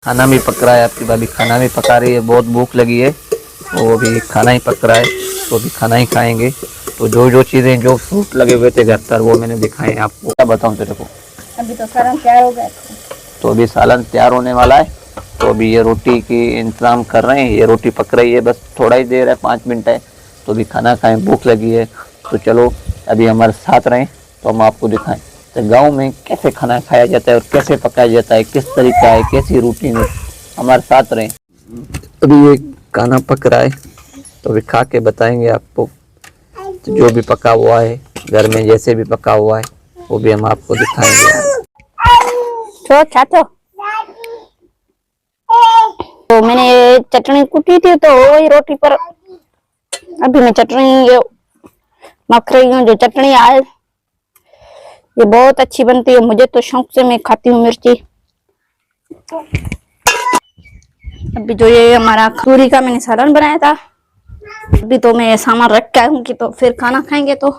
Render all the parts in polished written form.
खाना भी पक रहा है, आपकी भाभी खाना भी पका रही है। बहुत भूख लगी है, वो भी खाना ही पक रहा है, तो भी खाना ही खाएंगे। तो जो जो चीज़ें, जो फ्रूट लगे हुए थे घर पर, वो मैंने दिखाए आपको। क्या बताऊँ तेरे को, अभी तो सालन तैयार हो गया। तो अभी सालन तैयार होने वाला है। तो अभी ये रोटी की इंतज़ाम कर रहे हैं, ये रोटी पक रही है, बस थोड़ा ही देर है, 5 मिनट है, तो अभी खाना खाएं, भूख लगी है। तो चलो अभी हमारे साथ रहें, तो हम आपको दिखाएं तो गांव में कैसे खाना खाया जाता है और कैसे पकाया जाता है, किस तरीका है, कैसी रूटीन है। हमारे साथ रहें। अभी ये खाना पक रहा है, तो अभी खा के बताएंगे आपको। तो जो भी पका हुआ है घर में, जैसे भी पका हुआ है, वो भी हम आपको दिखाएंगे। तो मैंने चटनी कुटी थी, तो वही रोटी पर अभी मैं चटनी मख रही हूँ। जो चटनी आए ये बहुत अच्छी बनती है, मुझे तो शौक से मैं खाती हूँ मिर्ची। अभी जो ये हमारा खजूरी का मैंने सालन बनाया था, अभी तो मैं सामान रख के आऊंगी, तो फिर खाना खाएंगे। तो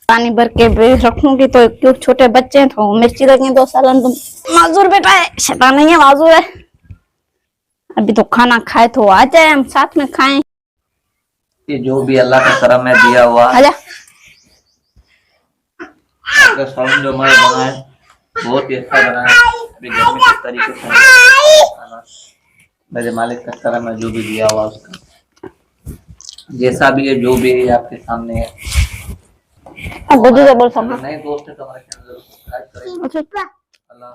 पानी भर के रखूंगी, तो क्यों छोटे बच्चे हैं तो मिर्ची लगी 2 सालन। तो माजूर बेटा है, शैतान नहीं है, माजूर है। अभी तो खाना खाए तो आ जाए, हम साथ में खाएं। ये जो भी अल्लाह का करम है दिया हुआ, आजा। साउंड जो हमारे बना है बहुत ही अच्छा बना है। अभी घर में किस तरीके से खाना, मेरे मालिक का करम है, जो भी दिया हुआ उसका, जैसा भी है, जो भी है आपके सामने है। अब बोल नए दोस्त है तो हमारे चैनल जरूर सब्सक्राइब करें। अल्लाह।